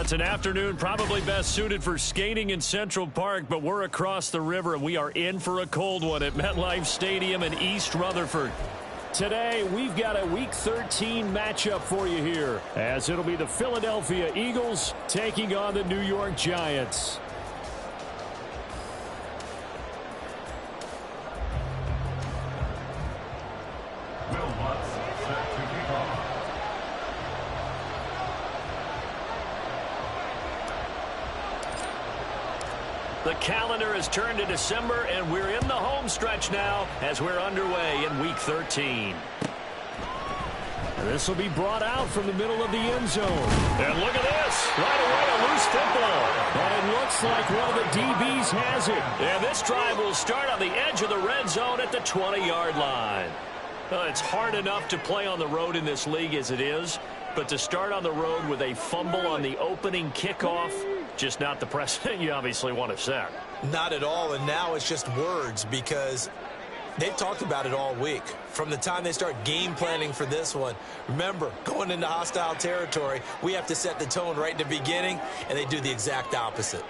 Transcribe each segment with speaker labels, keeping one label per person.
Speaker 1: It's an afternoon probably best suited for skating in Central Park, but we're across the river and we are in for a cold one at MetLife Stadium in East Rutherford. Today, we've got a Week 13 matchup for you here, as it'll be the Philadelphia Eagles taking on the New York Giants. The calendar has turned to December, and we're in the home stretch now as we're underway in Week 13. This will be brought out from the middle of the end zone. And look at this. Right away, a loose football. And it looks like one of the DBs has it. And this drive will start on the edge of the red zone at the 20-yard line. It's hard enough to play on the road in this league as it is, but to start on the road with a fumble on the opening kickoff, just not the precedent you obviously want to set.
Speaker 2: Not at all, and now it's just words because they've talked about it all week. From the time they start game planning for this one, remember, going into hostile territory, we have to set the tone right in the beginning, and they do the exact opposite.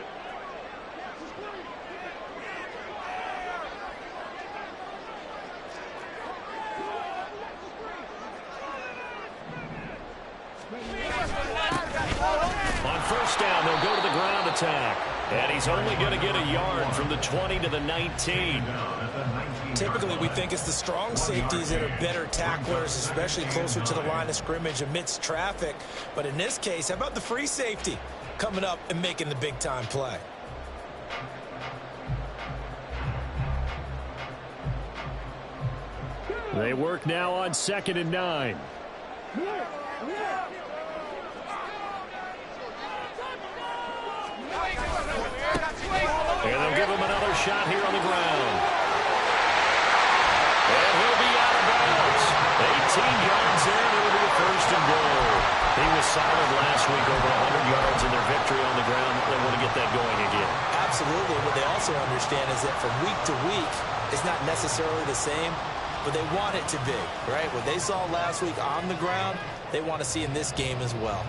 Speaker 1: On first down, they'll go to the ground attack. And he's only going to get a yard from the 20 to the 19.
Speaker 2: Typically, we think it's the strong safeties that are better tacklers, especially closer to the line of scrimmage amidst traffic. But in this case, how about the free safety coming up and making the big-time play?
Speaker 1: They work now on 2nd and 9. And they'll give him another shot here on the ground. And he'll be out of bounds. 18 yards there, and it'll be a 1st and goal. He was solid last week, over 100 yards in their victory on the ground. They want to get that going again.
Speaker 2: Absolutely. What they also understand is that from week to week, it's not necessarily the same, but they want it to be, right? What they saw last week on the ground, they want to see in this game as well.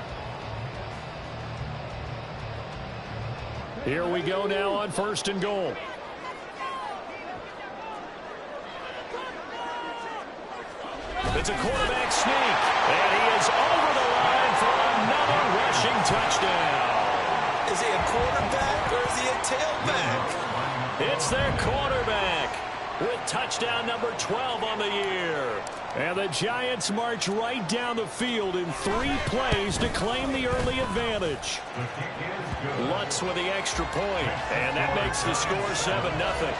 Speaker 1: Here we go now on 1st and goal. It's a quarterback sneak, and he is over the line for another rushing touchdown.
Speaker 2: Is he a quarterback or is he a tailback?
Speaker 1: It's their quarterback with touchdown number 12 on the year. And the Giants march right down the field in 3 plays to claim the early advantage. Lutz with the extra point, and that makes the score 7-0.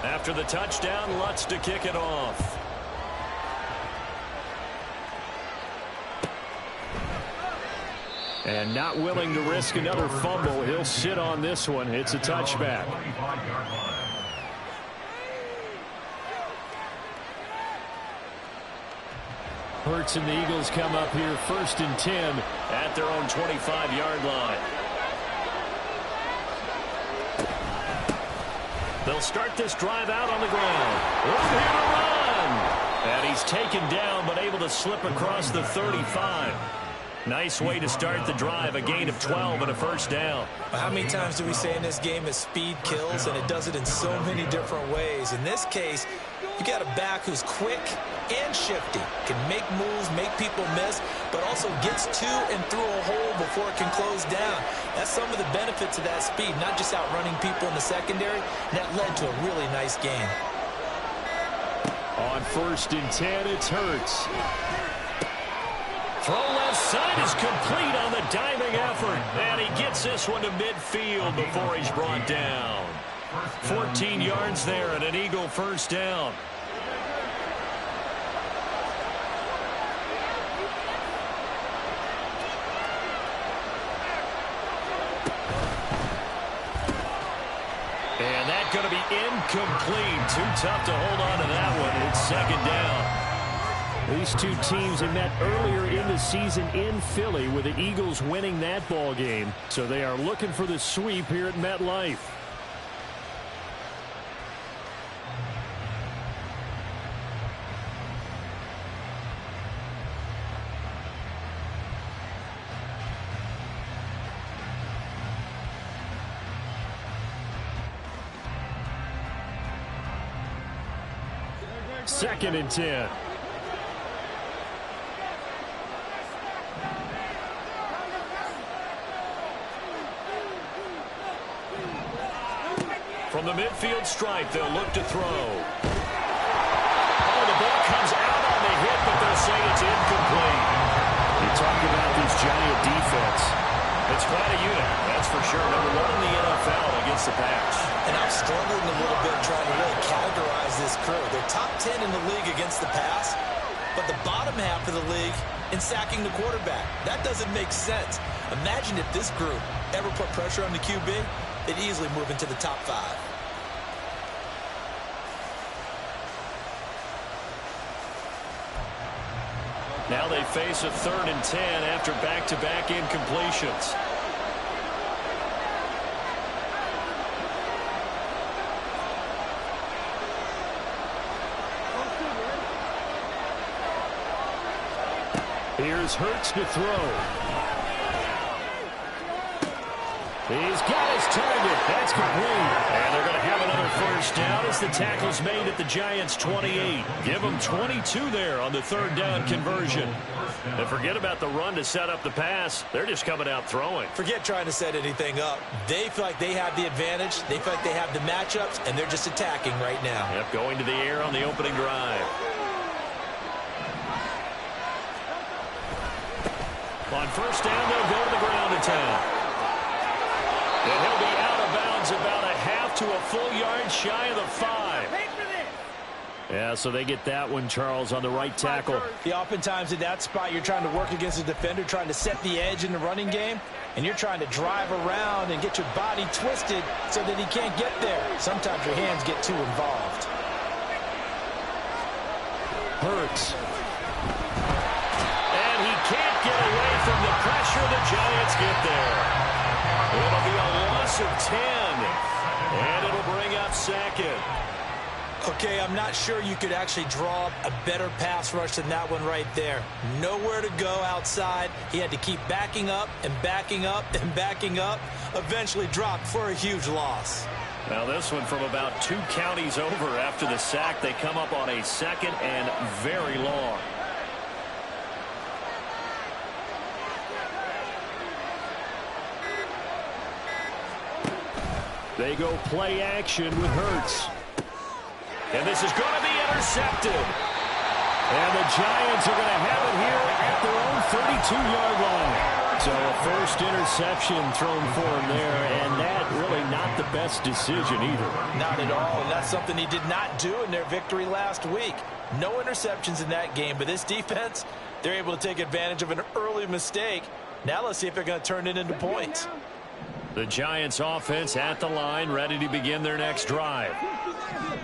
Speaker 1: After the touchdown, Lutz to kick it off. And not willing to risk another fumble, he'll sit on this one. It's a touchback. Hurts and the Eagles come up here 1st and 10 at their own 25-yard line. They'll start this drive out on the ground. One here to run. And he's taken down but able to slip across the 35. Nice way to start the drive, a gain of 12 and a 1st down.
Speaker 2: How many times do we say in this game that speed kills, and it does it in so many different ways? In this case, you got a back who's quick and shifty, can make moves, make people miss, but also gets to and through a hole before it can close down. That's some of the benefits of that speed, not just outrunning people in the secondary. And that led to a really nice gain.
Speaker 1: On 1st and 10, it's Hurts. Throw left side is complete on the diving effort. And he gets this one to midfield before he's brought down. 14 yards there and an Eagle 1st down. And that's going to be incomplete. Too tough to hold on to that one. It's 2nd down. These two teams had met earlier in the season in Philly with the Eagles winning that ball game. So they are looking for the sweep here at MetLife. Second and 10. From the midfield stripe, they'll look to throw. Oh, the ball comes out on the hit, but they'll say it's incomplete. You talk about this Giant defense. It's quite a unit, that's for sure. Number one in the NFL against the pass.
Speaker 2: And I'm struggling a little bit trying to really categorize this crew. They're top 10 in the league against the pass, but the bottom half of the league in sacking the quarterback. That doesn't make sense. Imagine if this group ever put pressure on the QB, they'd easily move into the top 5.
Speaker 1: Now they face a 3rd and 10 after back-to-back incompletions. Here's Hurts to throw. He's got his target. That's complete. And they're going to have another first down as the tackle's made at the Giants' 28. Give them 22 there on the 3rd down conversion. And forget about the run to set up the pass. They're just coming out throwing.
Speaker 2: Forget trying to set anything up. They feel like they have the advantage. They feel like they have the matchups, and they're just attacking right now.
Speaker 1: Yep, going to the air on the opening drive. On first down, they'll go to the ground attack. And he'll be out of bounds about a half to a full yard shy of the 5. Yeah, so they get that one, Charles, on the right tackle.
Speaker 2: The oftentimes in that spot, you're trying to work against a defender, trying to set the edge in the running game, and you're trying to drive around and get your body twisted so that he can't get there. Sometimes your hands get too involved.
Speaker 1: Hurts. And he can't get away from the pressure. The Giants get there. It'll be a loss of 10, and it'll bring up 2nd.
Speaker 2: Okay, I'm not sure you could actually draw up a better pass rush than that one right there. Nowhere to go outside. He had to keep backing up and backing up and backing up. Eventually dropped for a huge loss.
Speaker 1: Now this one from about 2 counties over after the sack. They come up on a 2nd and very long. They go play action with Hurts. And this is going to be intercepted. And the Giants are going to have it here at their own 32-yard line. So a first interception thrown for him there, and that really not the best decision either.
Speaker 2: Not at all, and that's something he did not do in their victory last week. No interceptions in that game, but this defense, they're able to take advantage of an early mistake. Now let's see if they're going to turn it into points.
Speaker 1: The Giants offense at the line, ready to begin their next drive.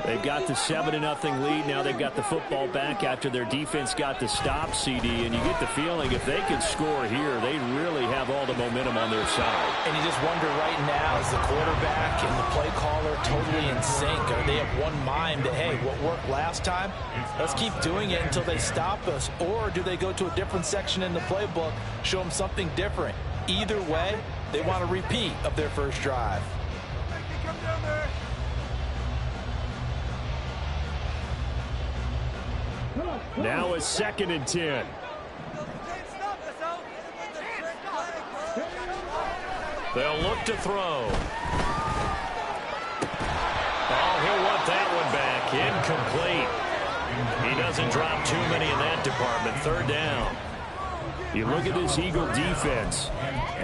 Speaker 1: They've got the 7-0 lead. Now they've got the football back after their defense got the stop, CD. And you get the feeling if they could score here, they really have all the momentum on their side.
Speaker 2: And you just wonder right now, is the quarterback and the play caller totally in sync? Are they of one mind that, hey, what worked last time, let's keep doing it until they stop us? Or do they go to a different section in the playbook, show them something different? Either way, they want a repeat of their first drive.
Speaker 1: Now a 2nd and 10. They'll look to throw. Oh, he'll want that one back. Incomplete. He doesn't drop too many in that department. 3rd down. You look at this Eagle defense.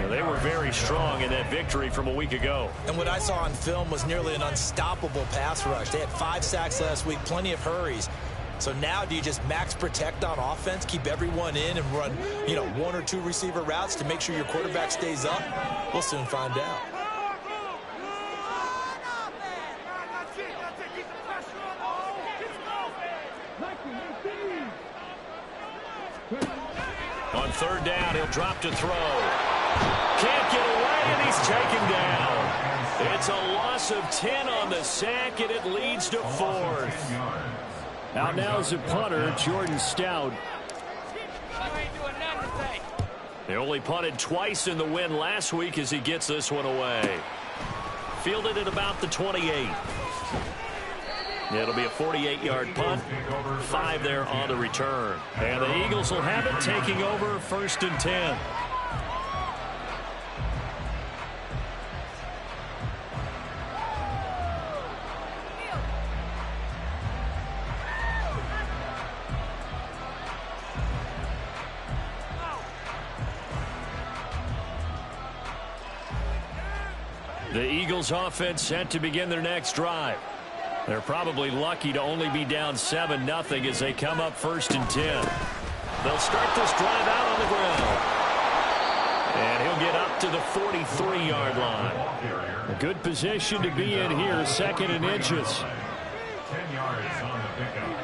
Speaker 1: They were very strong in that victory from a week ago.
Speaker 2: And what I saw on film was nearly an unstoppable pass rush. They had 5 sacks last week, plenty of hurries. So now do you just max protect on offense, keep everyone in and run, 1 or 2 receiver routes to make sure your quarterback stays up? We'll soon find out.
Speaker 1: On third down, he'll drop to throw. Can't get away, and he's taken down. It's a loss of 10 on the sack, and it leads to 4th. Out now is a punter, Jordan Stout. They only punted twice in the win last week as he gets this one away. Fielded at about the 28. It'll be a 48-yard punt. 5 there on the return. And the Eagles will have it, taking over 1st and 10. The Eagles offense set to begin their next drive. They're probably lucky to only be down 7-0 as they come up 1st and 10. They'll start this drive out on the ground. And he'll get up to the 43-yard line. A good position to be in here, 2nd and inches.
Speaker 3: 10 yards on the pickup.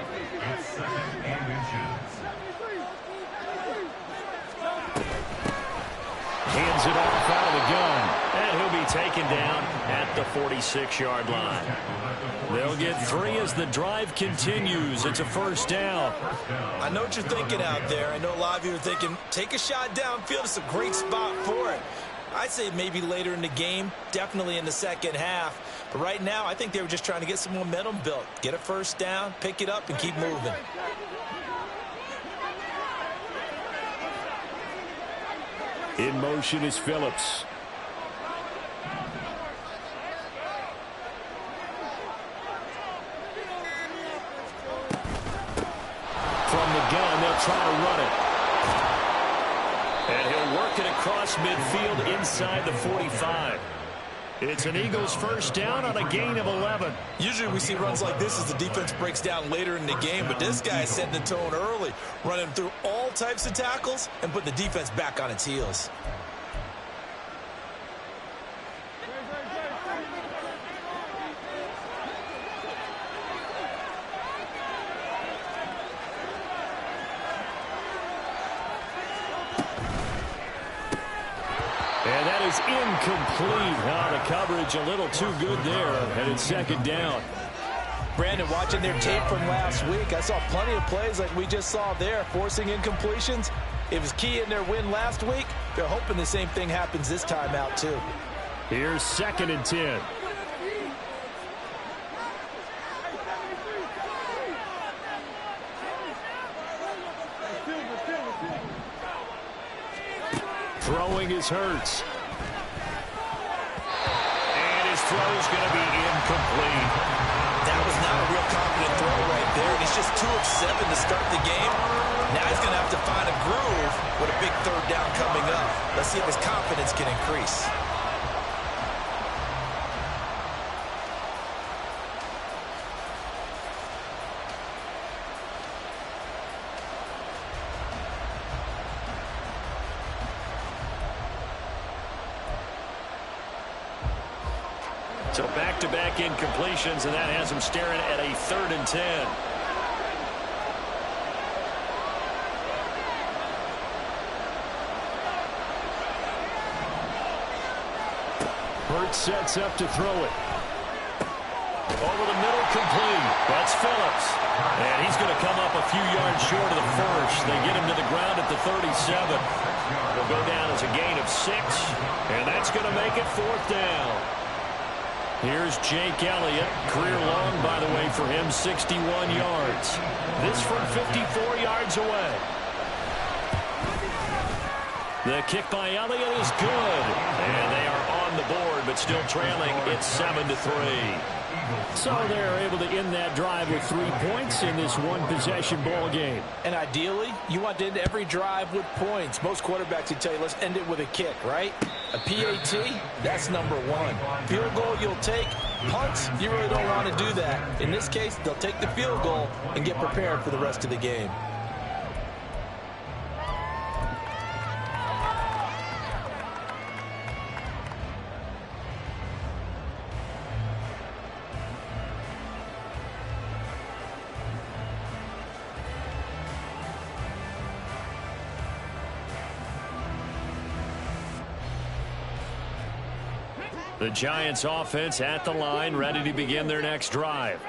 Speaker 3: It's 2nd and inches.
Speaker 1: Hands it off out of the gun. And he'll be taken down at the 46-yard line. They'll get 3 as the drive continues. It's a 1st down.
Speaker 2: I know what you're thinking out there. I know a lot of you are thinking, take a shot downfield. It's a great spot for it. I'd say maybe later in the game, definitely in the second half. But right now, I think they were just trying to get some momentum built. Get a 1st down, pick it up, and keep moving.
Speaker 1: In motion is Phillips. From the gun, they'll try to run it. And he'll work it across midfield inside the 45. It's an Eagles 1st down on a gain of 11.
Speaker 2: Usually we see runs like this as the defense breaks down later in the game, but this guy is setting the tone early, running through all types of tackles and putting the defense back on its heels.
Speaker 1: And that is incomplete. Oh, the coverage a little too good there, and it's 2nd down.
Speaker 2: Brandon, watching their tape from last week, I saw plenty of plays like we just saw there, forcing incompletions. It was key in their win last week. They're hoping the same thing happens this time out, too.
Speaker 1: Here's 2nd and 10. Throwing is Hurts. And his throw is going to be incomplete.
Speaker 2: That was not a real confident throw right there. And he's just 2 of 7 to start the game. Now he's going to have to find a groove with a big 3rd down coming up. Let's see if his confidence can increase.
Speaker 1: So back-to-back incompletions, and that has him staring at a 3rd and 10. Hurts sets up to throw it. Over the middle, complete. That's Phillips. And he's going to come up a few yards short of the 1st. They get him to the ground at the 37. Will go down as a gain of 6. And that's going to make it 4th down. Here's Jake Elliott. Career long, by the way, for him, 61 yards. This from 54 yards away. The kick by Elliott is good. And they are on the board, but still trailing. It's 7-3. So they're able to end that drive with 3 points in this one-possession ball game.
Speaker 2: And ideally, you want to end every drive with points. Most quarterbacks would tell you, let's end it with a kick, right? A PAT, that's number 1. Field goal you'll take. Punts, you really don't want to do that. In this case, they'll take the field goal and get prepared for the rest of the game.
Speaker 1: The Giants offense at the line, ready to begin their next drive.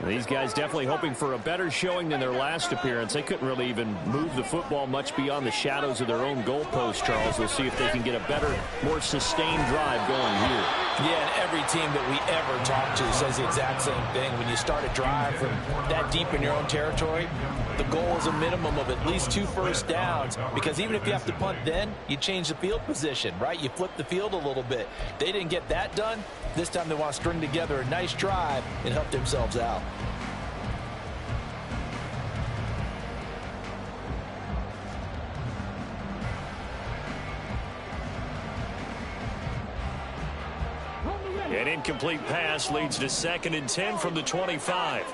Speaker 1: And these guys definitely hoping for a better showing than their last appearance. They couldn't really even move the football much beyond the shadows of their own goalpost, Charles. We'll see if they can get a better, more sustained drive going here.
Speaker 2: Yeah, and every team that we ever talk to says the exact same thing. When you start a drive from that deep in your own territory, the goal is a minimum of at least 2 first downs, because even if you have to punt then, you change the field position, right? You flip the field a little bit. They didn't get that done. This time they want to string together a nice drive and help themselves out.
Speaker 1: An incomplete pass leads to 2nd and 10 from the 25.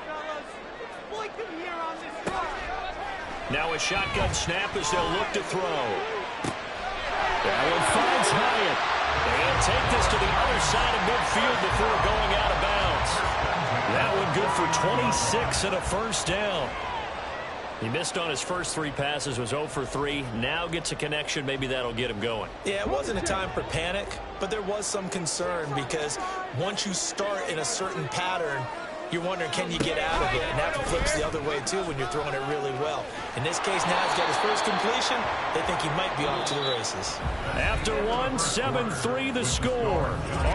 Speaker 1: Now a shotgun snap as they'll look to throw. That one finds Hyatt. And take this to the other side of midfield before going out of bounds. That one good for 26 and a first down. He missed on his first 3 passes, was 0 for 3. Now gets a connection. Maybe that'll get him going.
Speaker 2: Yeah, it wasn't a time for panic, but there was some concern, because once you start in a certain pattern, you're wondering, can you get out of it? And that flips the other way, too, when you're throwing it really well. In this case, now he's got his first completion. They think he might be off to the races.
Speaker 1: After 1, 7-3 the score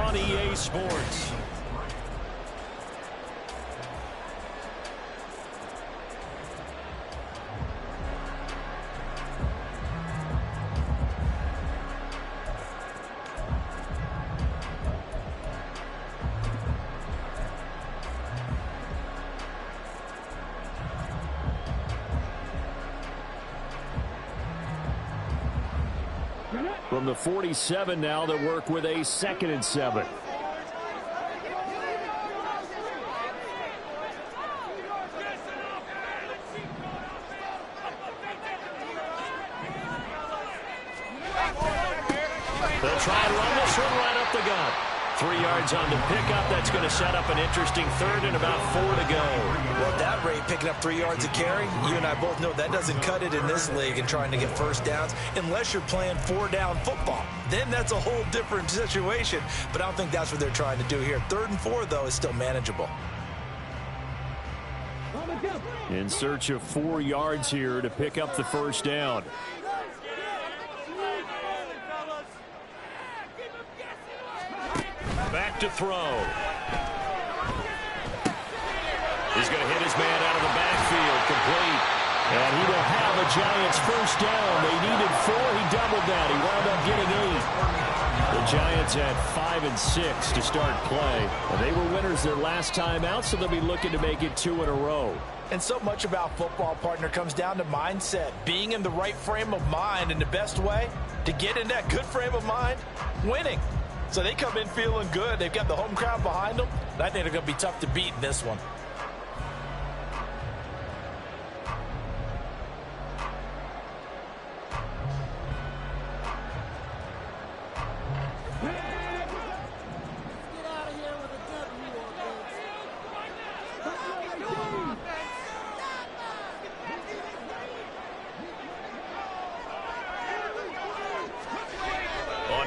Speaker 1: on EA Sports. From the 47 now, they work with a 2nd and 7. They'll try and run this one right up the gut. 3 yards on the pickup. That's going to set up an interesting 3rd and about 4 to go.
Speaker 2: Well, at that rate, picking up 3 yards a carry, you and I both know that doesn't cut it in this league and trying to get first downs unless you're playing 4-down football. Then that's a whole different situation. But I don't think that's what they're trying to do here. 3rd and 4, though, is still manageable.
Speaker 1: In search of 4 yards here to pick up the first down. Back to throw. He's going to hit his man out of the backfield, complete. And he will have a Giants first down. They needed 4. He doubled that. He wound up getting 8. The Giants had 5 and 6 to start play. And they were winners their last time out, so they'll be looking to make it 2 in a row.
Speaker 2: And so much about football, partner, comes down to mindset. Being in the right frame of mind, and the best way to get in that good frame of mind, winning. So they come in feeling good. They've got the home crowd behind them. And I think they're going to be tough to beat in this one.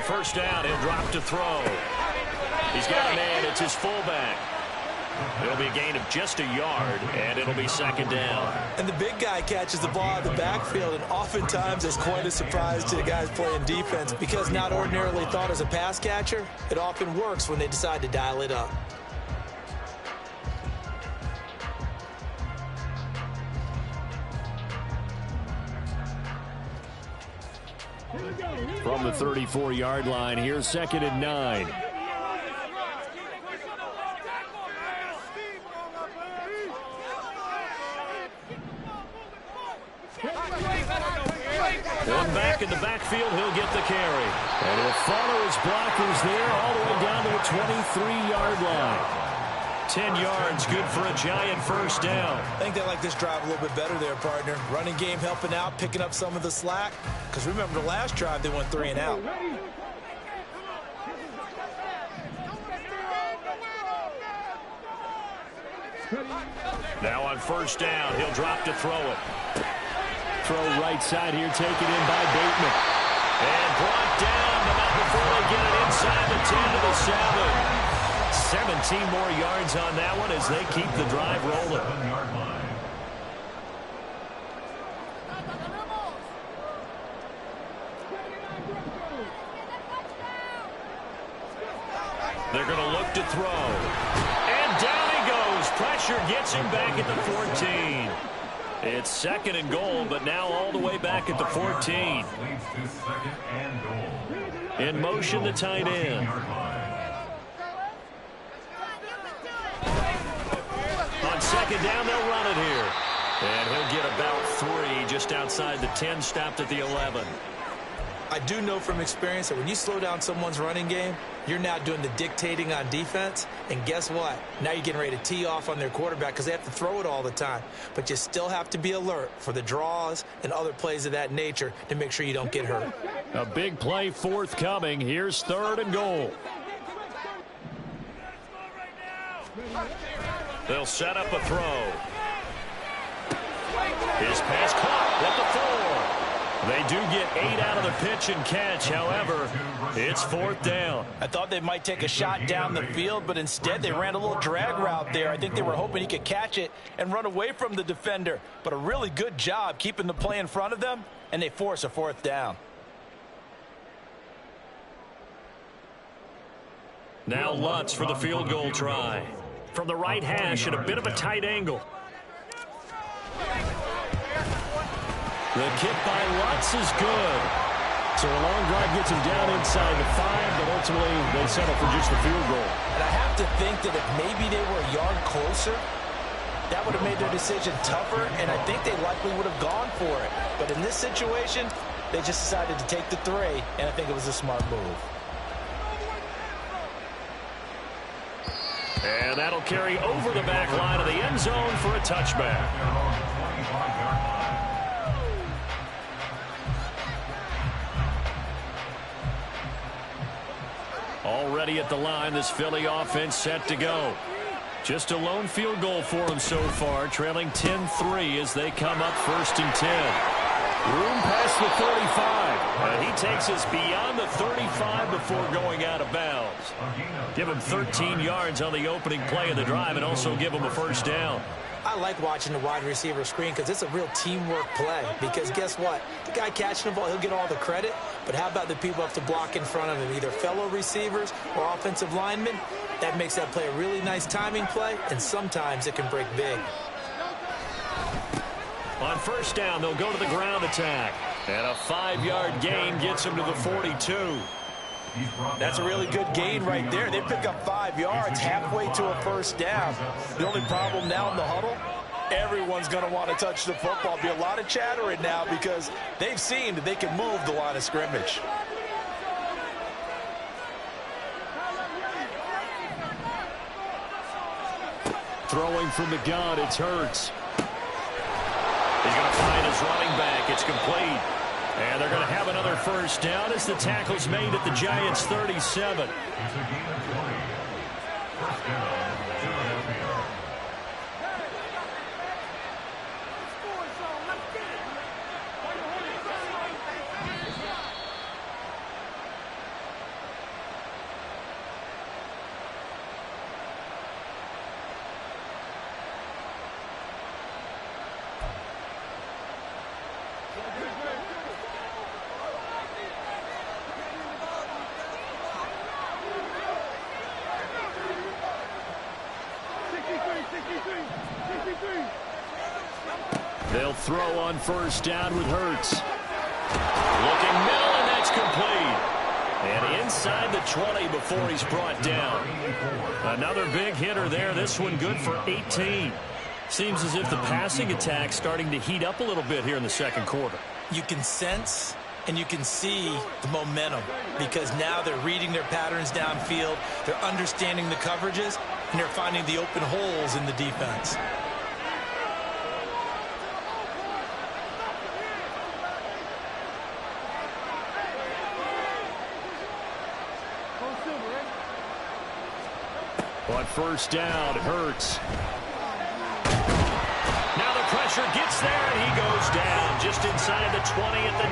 Speaker 1: First down, he'll drop to throw. He's got a man, it's his fullback. It'll be a gain of just a yard, and it'll be 2nd down.
Speaker 2: And the big guy catches the ball out of the backfield, and oftentimes it's quite a surprise to the guys playing defense, because not ordinarily thought as a pass catcher, it often works when they decide to dial it up.
Speaker 1: From the 34-yard line, here's 2nd and 9. One back in the backfield, he'll get the carry. And he'll follow his blockers there all the way down to the 23-yard line. 10 yards, good for a Giant first down.
Speaker 2: I think they like this drive a little bit better there, partner. Running game helping out, picking up some of the slack. Because remember, the last drive, they went 3 and out.
Speaker 1: Now on first down, he'll drop to throw it. Throw right side here, taken in by Bateman. And brought down, but not before they get it inside the 10 to the 7. 17 more yards on that one as they keep the drive rolling.
Speaker 3: 7-yard line.
Speaker 1: They're going to look to throw. And down he goes. Pressure gets him back at the 14. It's 2nd and goal, but now all the way back at the 14.
Speaker 3: Leads to 2nd and goal.
Speaker 1: In motion, the tight end.
Speaker 3: 14-yard line.
Speaker 1: On 2nd down, they'll run it here. And he'll get about 3 just outside the 10, stopped at the 11.
Speaker 2: I do know from experience that when you slow down someone's running game, you're now doing the dictating on defense. And guess what? Now you're getting ready to tee off on their quarterback because they have to throw it all the time. But you still have to be alert for the draws and other plays of that nature to make sure you don't get hurt.
Speaker 1: A big play forthcoming. Here's 3rd and goal. They'll set up a throw. His pass caught at the 4. They do get 8 out of the pitch and catch. However, it's 4th down.
Speaker 2: I thought they might take a shot down the field, but instead they ran a little drag route there. I think they were hoping he could catch it and run away from the defender. But a really good job keeping the play in front of them, and they force a 4th down.
Speaker 1: Now Lutz for the field goal try. From the right hash at a bit of a tight angle. The kick by Lutz is good. So a long drive gets him down inside the 5, but ultimately they settle for just the field goal.
Speaker 2: And I have to think that if maybe they were a yard closer, that would have made their decision tougher, and I think they likely would have gone for it. But in this situation, they just decided to take the 3, and I think it was a smart move.
Speaker 1: And that'll carry over the back line of the end zone for a touchback. Already at the line, this Philly offense set to go. Just a lone field goal for them so far, trailing 10-3 as they come up 1st and 10. Room past the 35. He takes us beyond the 35 before going out of bounds. Give him 13 yards on the opening play of the drive and also give him a 1st down.
Speaker 2: I like watching the wide receiver screen because it's a real teamwork play. Because guess what? The guy catching the ball, he'll get all the credit. But how about the people have to block in front of him, either fellow receivers or offensive linemen? That makes that play a really nice timing play, and sometimes it can break big.
Speaker 1: On 1st down, they'll go to the ground attack. And a 5-yard gain gets him to the 42.
Speaker 2: That's a really good gain right there. They pick up 5 yards halfway to a 1st down. The only problem now in the huddle, everyone's going to want to touch the football. Be a lot of chattering now because they've seen that they can move the line of scrimmage.
Speaker 1: Throwing from the gun, it's Hurts. He's going to find his running back. It's complete. And they're going to have another 1st down as the tackle's made at the Giants' 37.
Speaker 3: It's a gain of 20. 1st down, Philadelphia.
Speaker 1: They'll throw on 1st down with Hurts. Looking middle, and that's complete. And inside the 20 before he's brought down. Another big hitter there. This one good for 18. Seems as if the passing attack's starting to heat up a little bit here in the 2nd quarter.
Speaker 2: You can sense and you can see the momentum because now they're reading their patterns downfield, they're understanding the coverages, and they're finding the open holes in the defense.
Speaker 1: On 1st down, Hurts. Now the pressure gets there, and he goes down just inside the 20 at the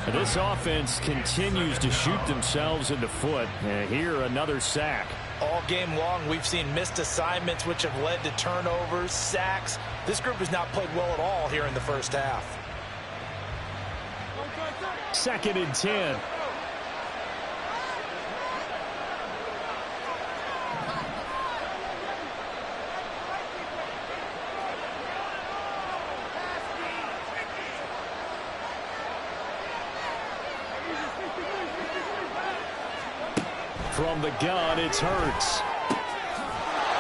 Speaker 1: 19. This offense continues to shoot themselves in the foot. Here, another sack.
Speaker 2: All game long, we've seen missed assignments, which have led to turnovers, sacks. This group has not played well at all here in the first half.
Speaker 1: 2nd and 10. From the gun, it's Hurts.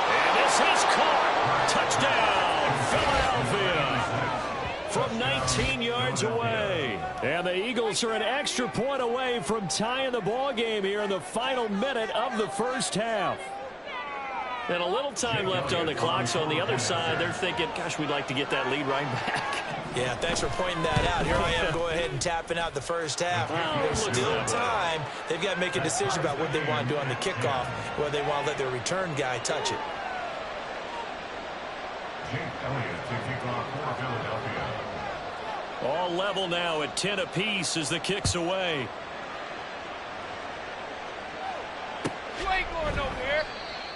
Speaker 1: And this is caught. Touchdown, Philadelphia. From 19 yards away. And the Eagles are an extra point away from tying the ball game here in the final minute of the first half. And a little time left on the clock, so on the other side, they're thinking, gosh, we'd like to get that lead right back.
Speaker 2: Yeah, thanks for pointing that out. Here I am go ahead and tapping out the first half. There's still time. They've got to make a decision about what they want to do on the kickoff, whether they want to let their return guy touch it.
Speaker 3: Jake Elliott to kick off for Philadelphia.
Speaker 1: All level now at 10 apiece as the kick's away.
Speaker 4: You ain't going nowhere.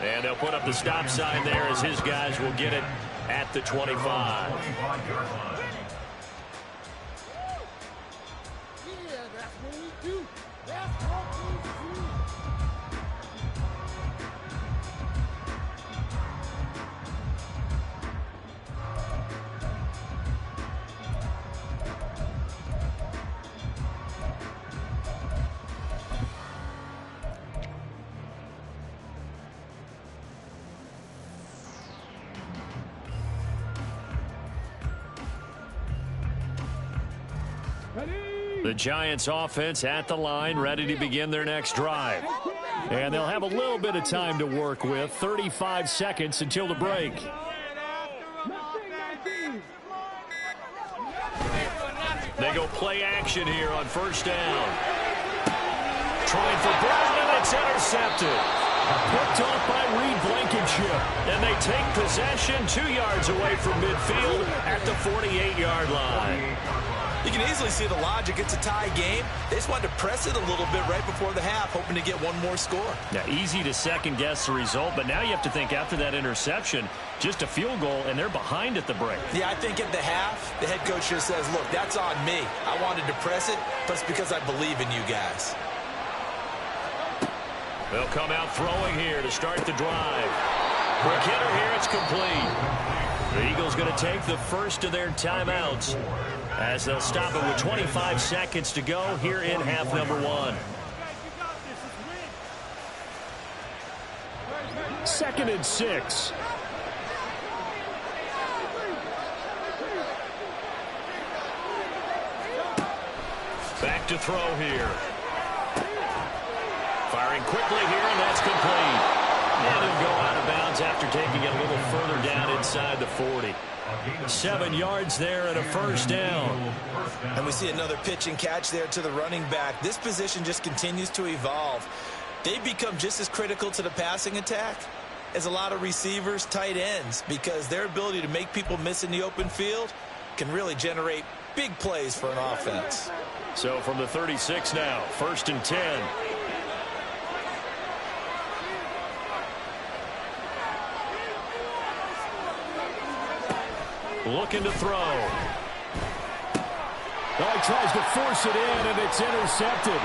Speaker 1: And they'll put up the stop sign there as his guys will get it at the 25.
Speaker 3: 25-yard line.
Speaker 4: Yeah, that's what we do. That's what we do.
Speaker 1: The Giants offense at the line, ready to begin their next drive. And they'll have a little bit of time to work with, 35 seconds until the break. They go play action here on first down. Trying for Brown, and it's intercepted. Picked off by Reed Blankenship. And they take possession 2 yards away from midfield at the 48-yard line.
Speaker 2: You can easily see the logic. It's a tie game. They just wanted to press it a little bit right before the half, hoping to get one more score.
Speaker 1: Now, easy to second-guess the result, but now you have to think after that interception, just a field goal, and they're behind at the break.
Speaker 2: Yeah, I think at the half, the head coach just says, look, that's on me. I wanted to press it, but it's because I believe in you guys.
Speaker 1: They'll come out throwing here to start the drive. Quick hitter here, it's complete. The Eagles going to take the first of their timeouts as they'll stop it with 25 seconds to go here in half number one. 2nd and 6. Back to throw here. Firing quickly here, and that's complete. And he'll go out of bounds after taking it a little further down inside the 40. 7 yards there and a first down.
Speaker 2: And we see another pitch and catch there to the running back. This position just continues to evolve. They become just as critical to the passing attack as a lot of receivers, tight ends, because their ability to make people miss in the open field can really generate big plays for an offense.
Speaker 1: So from the 36 now, 1st and 10. Looking to throw. Oh, he tries to force it in, and it's intercepted.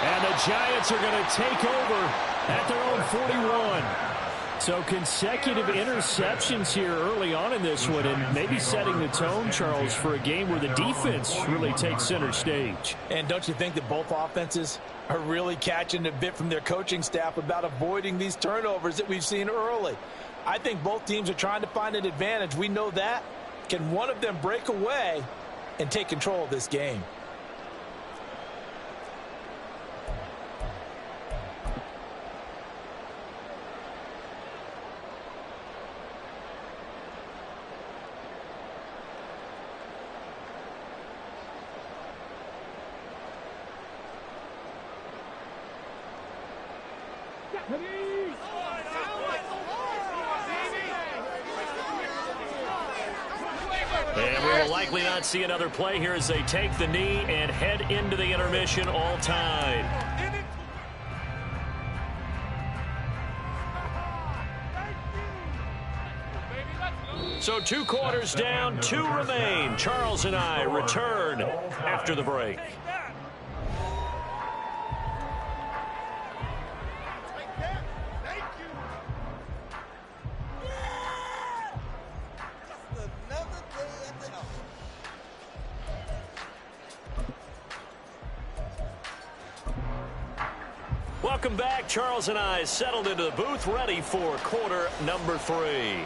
Speaker 1: And the Giants are going to take over at their own 41. So consecutive interceptions here early on in this one, and maybe setting the tone, Charles, for a game where the defense really takes center stage.
Speaker 2: And don't you think that both offenses are really catching a bit from their coaching staff about avoiding these turnovers that we've seen early? I think both teams are trying to find an advantage. We know that. Can one of them break away and take control of this game?
Speaker 1: And we we'll likely not see another play here as they take the knee and head into the intermission all tied. So 2 quarters down, 2 remain. Charles and I return after the break. Welcome back. Charles and I settled into the booth, ready for quarter number 3.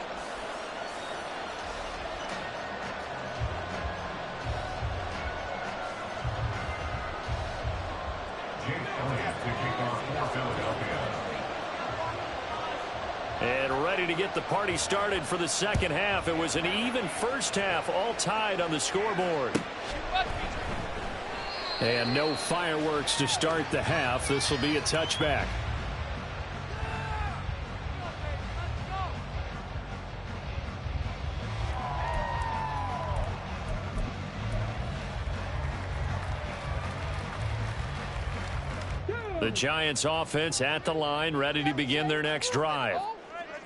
Speaker 1: And ready to get the party started for the second half. It was an even first half, all tied on the scoreboard. And no fireworks to start the half. This will be a touchback. The Giants offense at the line, ready to begin their next drive.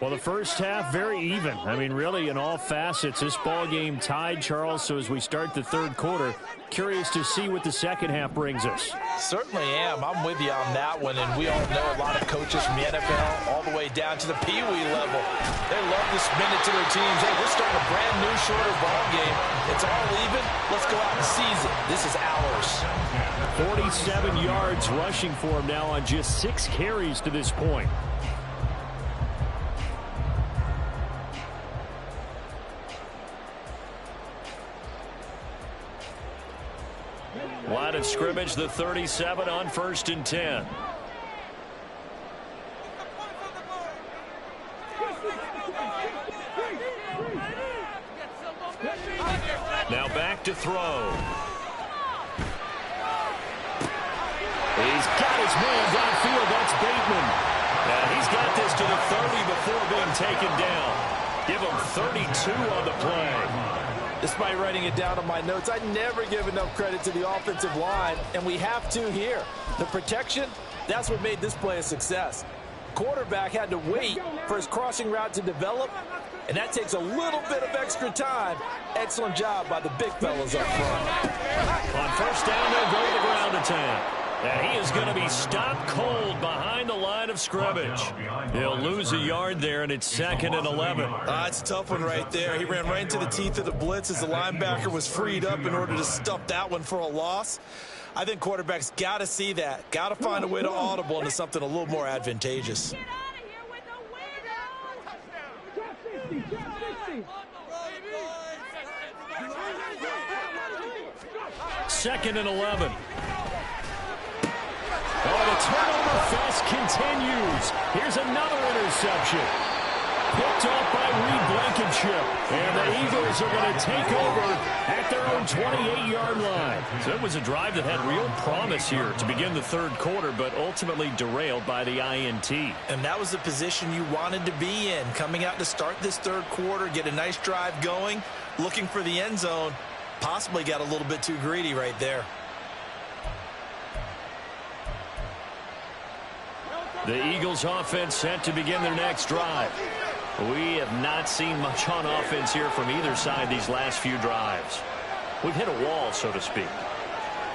Speaker 1: Well, the first half, very even. I mean, really, in all facets, this ball game tied, Charles. So as we start the third quarter, curious to see what the second half brings us.
Speaker 2: Certainly am. I'm with you on that one. And we all know a lot of coaches from the NFL all the way down to the Pee Wee level. They love to spin it to their teams. Hey, we're starting a brand new, shorter ball game. It's all even. Let's go out and seize it. This is ours.
Speaker 1: 47 yards rushing for him now on just 6 carries to this point. Line of scrimmage, the 37 on 1st and 10. Now back to throw. He's got his man downfield. That's Bateman. Now he's got this to the 30 before being taken down. Give him 32 on the play.
Speaker 2: Despite writing it down on my notes, I never give enough credit to the offensive line, and we have to here. The protection, that's what made this play a success. Quarterback had to wait for his crossing route to develop, and that takes a little bit of extra time. Excellent job by the big fellas up front.
Speaker 1: On first down, they'll go to the ground attack. And he is going to be stopped cold behind the line of scrimmage. He'll lose a yard there, and it's 2nd and 11.
Speaker 2: It's a tough one right there. He ran right into the teeth of the blitz as the linebacker was freed up in order to stuff that one for a loss. I think quarterbacks got to see that. Got to find a way to audible into something a little more advantageous.
Speaker 1: 2nd and 11. Oh, the turnover fest continues. Here's another interception. Picked off by Reed Blankenship. And the Eagles are going to take over at their own 28-yard line. So it was a drive that had real promise here to begin the third quarter, but ultimately derailed by the INT.
Speaker 2: And that was the position you wanted to be in. Coming out to start this third quarter, get a nice drive going, looking for the end zone. Possibly got a little bit too greedy right there.
Speaker 1: The Eagles offense set to begin their next drive. We have not seen much on offense here from either side these last few drives. We've hit a wall, so to speak.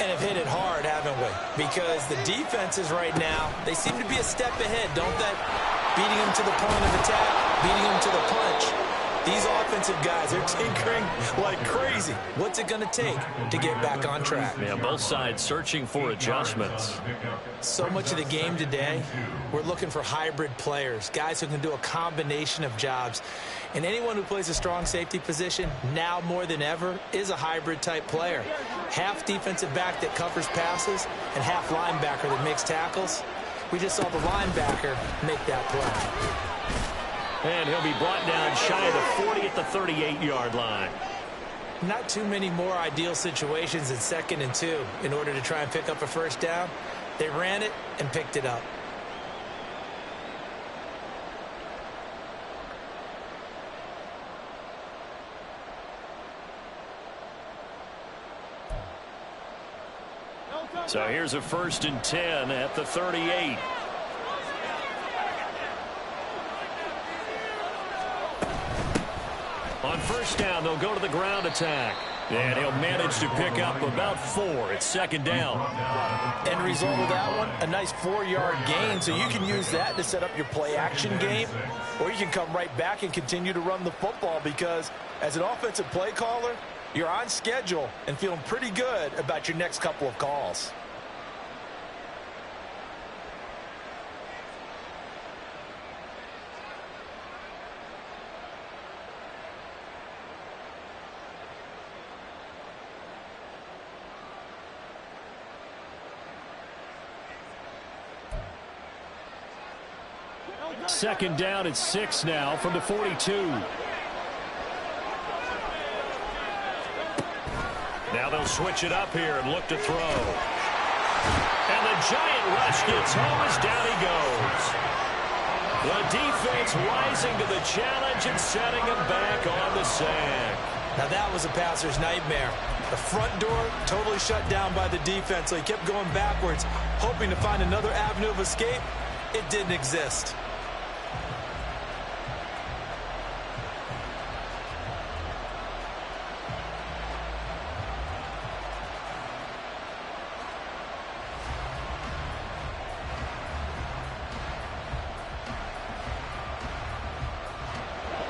Speaker 2: And have hit it hard, haven't we? Because the defenses right now, they seem to be a step ahead, don't they? Beating them to the point of attack, beating them to the punch. These offensive guys are tinkering like crazy. What's it going to take to get back on track?
Speaker 1: Yeah, both sides searching for adjustments.
Speaker 2: So much of the game today, we're looking for hybrid players, guys who can do a combination of jobs. And anyone who plays a strong safety position, now more than ever, is a hybrid type player. Half defensive back that covers passes and half linebacker that makes tackles. We just saw the linebacker make that play.
Speaker 1: And he'll be brought down shy of the 40 at the 38-yard line.
Speaker 2: Not too many more ideal situations in 2nd and 2 in order to try and pick up a first down. They ran it and picked it up.
Speaker 1: So here's a 1st and 10 at the 38. On 1st down, they'll go to the ground attack. And he'll manage to pick up about 4. It's 2nd down.
Speaker 2: End result of that one, a nice 4-yard gain. So you can use that to set up your play-action game, or you can come right back and continue to run the football, because as an offensive play caller, you're on schedule and feeling pretty good about your next couple of calls.
Speaker 1: Second down at 6 now from the 42. Now they'll switch it up here and look to throw. And the giant rush gets home as down he goes. The defense rising to the challenge and setting him back on the sack.
Speaker 2: Now that was a passer's nightmare. The front door totally shut down by the defense, so he kept going backwards, hoping to find another avenue of escape. It didn't exist.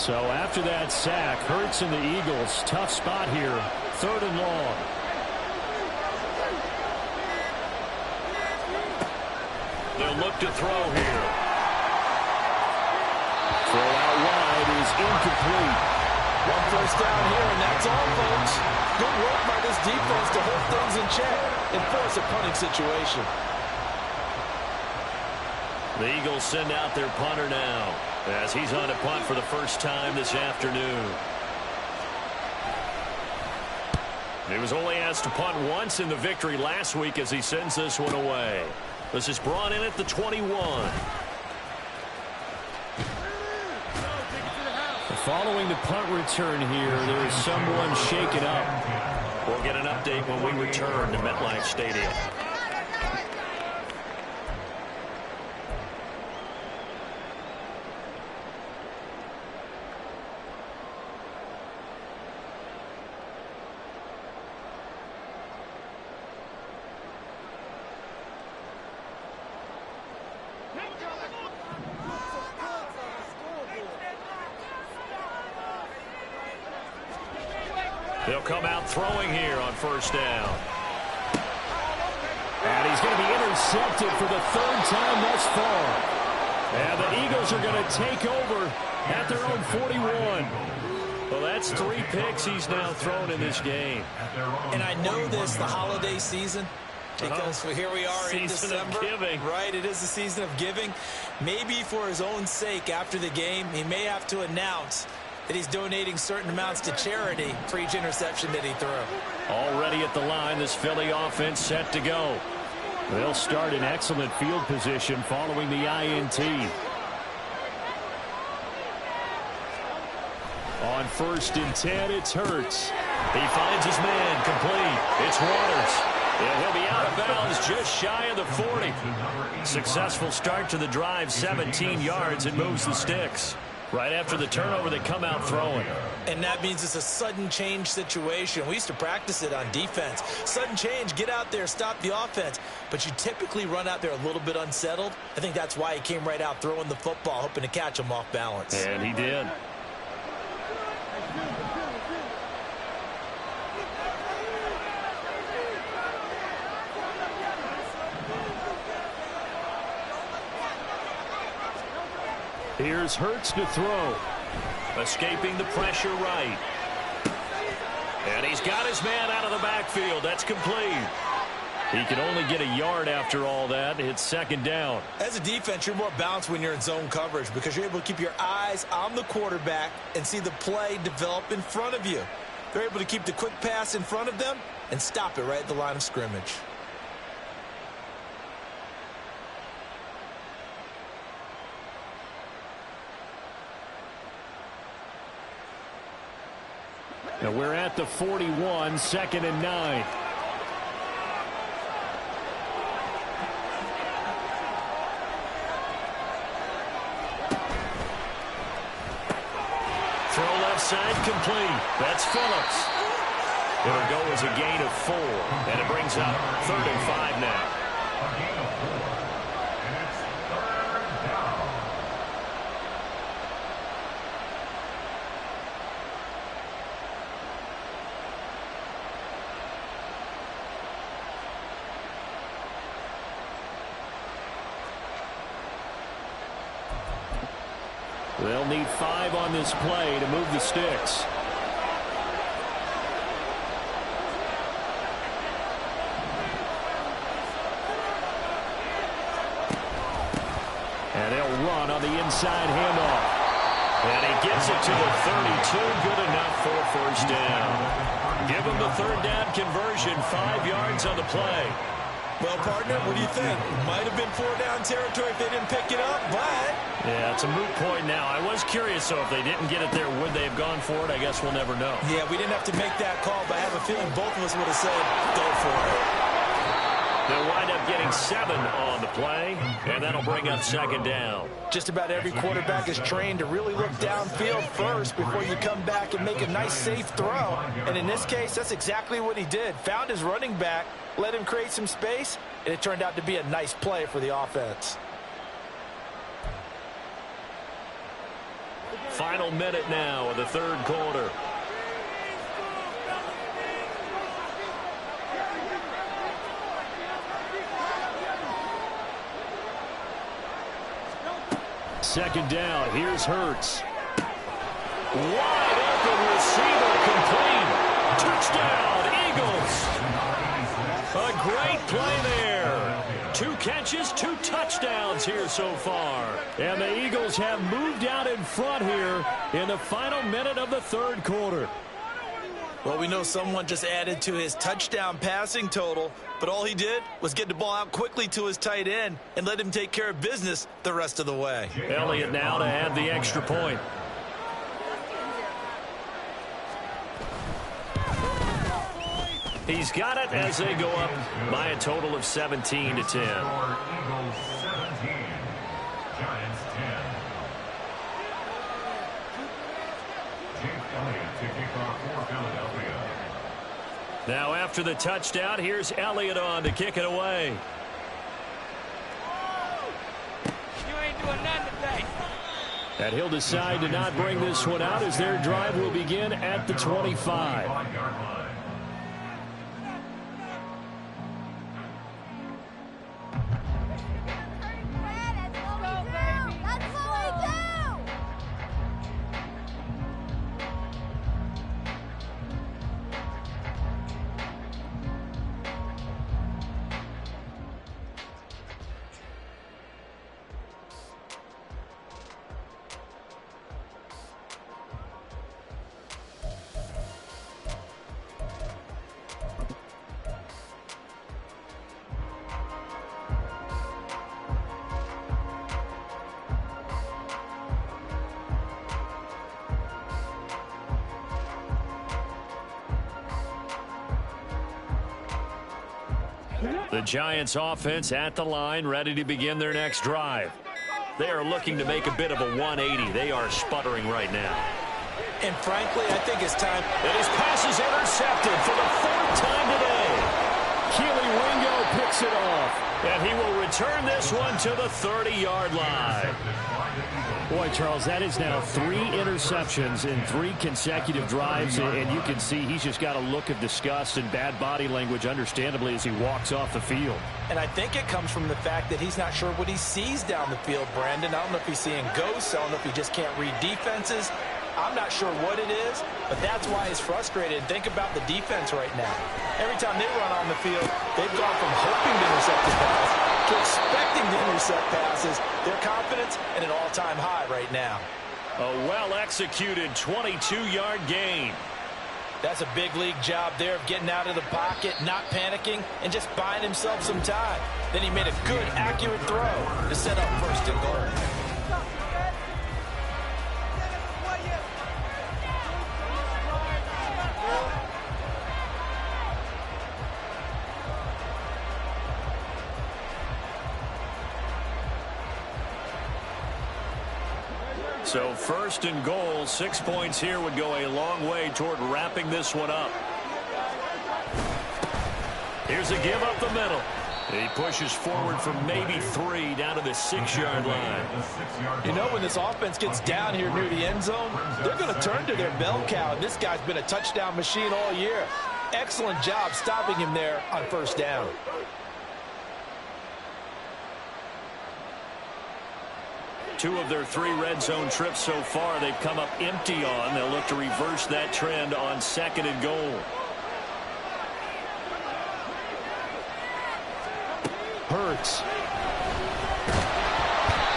Speaker 1: So after that sack, Hurts and the Eagles, tough spot here, 3rd and long. They'll look to throw here. Throw out wide is incomplete.
Speaker 2: 1 first down here, and that's all, folks. Good work by this defense to hold things in check and force a punting situation.
Speaker 1: The Eagles send out their punter now, as he's on a punt for the first time this afternoon. He was only asked to punt once in the victory last week as he sends this one away. This is brought in at the 21. Following the punt return here, there is someone shaken up. We'll get an update when we return to MetLife Stadium. They'll come out throwing here on 1st down. And he's going to be intercepted for the 3rd time thus far. And the Eagles are going to take over at their own 41. Well, that's 3 picks he's now thrown in this game.
Speaker 2: And I know this, the holiday season, because here we are in
Speaker 1: December. Season of giving.
Speaker 2: Right, it is the season of giving. Maybe for his own sake after the game, he may have to announce that he's donating certain amounts to charity for each interception that he threw.
Speaker 1: Already at the line, this Philly offense set to go. They'll start in excellent field position following the INT. On 1st and 10, it's Hurts. He finds his man complete. It's Waters. And he'll be out of bounds just shy of the 40. Successful start to the drive, 17 yards, and moves the sticks. Right after the turnover, they come out throwing.
Speaker 2: And that means it's a sudden change situation. We used to practice it on defense. Sudden change, get out there, stop the offense. But you typically run out there a little bit unsettled. I think that's why he came right out throwing the football, hoping to catch him off balance.
Speaker 1: And he did. Here's Hurts to throw. Escaping the pressure right. And he's got his man out of the backfield. That's complete. He can only get a yard after all that. It's 2nd down.
Speaker 2: As a defense, you're more balanced when you're in zone coverage because you're able to keep your eyes on the quarterback and see the play develop in front of you. They're able to keep the quick pass in front of them and stop it right at the line of scrimmage.
Speaker 1: Now we're at the 41, 2nd and 9. outside, complete. That's Phillips. It'll go as a gain of 4, and it brings up 3rd and 5 now.
Speaker 3: A gain of 4, and it's 3rd down.
Speaker 1: They'll need 5 on this play to move the sticks. And they'll run on the inside handoff. And he gets it to the 32. Good enough for a first down. Give him the 3rd down conversion. 5 yards on the play.
Speaker 2: Well, partner, what do you think? Might have been 4-down territory if they didn't pick it up, but...
Speaker 1: Yeah, it's a moot point now. I was curious, so if they didn't get it there, would they have gone for it? I guess we'll never know.
Speaker 2: Yeah, we didn't have to make that call, but I have a feeling both of us would have said, go for it.
Speaker 1: They'll wind up getting 7 on the play, and that'll bring up 2nd down.
Speaker 2: Just about every quarterback is trained to really look downfield first before you come back and make a nice, safe throw. And in this case, that's exactly what he did. Found his running back, let him create some space, and it turned out to be a nice play for the offense.
Speaker 1: Final minute now of the 3rd quarter. Second down. Here's Hurts. Wide open receiver, complete. Touchdown, Eagles. A great play there. 2 catches, 2 touchdowns here so far. And the Eagles have moved out in front here in the final minute of the 3rd quarter.
Speaker 2: Well, we know someone just added to his touchdown passing total, but all he did was get the ball out quickly to his tight end and let him take care of business the rest of the way.
Speaker 1: Elliott now to add the extra point. He's got it as they go up by a total of 17-10.
Speaker 3: Eagles 17, Giants 10. Jake Elliott to kick off for Philadelphia.
Speaker 1: Now after the touchdown, here's Elliott on to kick it away.
Speaker 4: You ain't doing nothing today.
Speaker 1: And he'll decide to not bring this one out as their drive will begin at the 25.
Speaker 3: 5-yard line.
Speaker 1: The Giants offense at the line, ready to begin their next drive. They are looking to make a bit of a 180. They are sputtering right now.
Speaker 2: And frankly, I think it's time.
Speaker 1: And his pass is intercepted for the 4th time today. Keely Ringo picks it off. And he will return this one to the 30-yard line. Boy, Charles, that is now 3 interceptions in 3 consecutive drives, and you can see he's just got a look of disgust and bad body language, understandably, as he walks off the field.
Speaker 2: And I think it comes from the fact that he's not sure what he sees down the field, Brandon. I don't know if he's seeing ghosts. I don't know if he just can't read defenses. I'm not sure what it is, but that's why he's frustrated. Think about the defense right now. Every time they run on the field, they've gone from hoping to intercept the pass to expecting to intercept passes. Their confidence at an all-time high right now.
Speaker 1: A well-executed 22-yard gain.
Speaker 2: That's a big league job there of getting out of the pocket, not panicking, and just buying himself some time. Then he made a good, accurate throw to set up 1st and goal.
Speaker 1: So first and goal, 6 points here would go a long way toward wrapping this one up. Here's a give up the middle. He pushes forward for maybe 3 down to the 6-yard line.
Speaker 2: You know, when this offense gets down here near the end zone, they're going to turn to their bell cow. And this guy's been a touchdown machine all year. Excellent job stopping him there on first down.
Speaker 1: Two of their 3 red zone trips so far, they've come up empty on. They'll look to reverse that trend on second and goal.
Speaker 2: Hurts.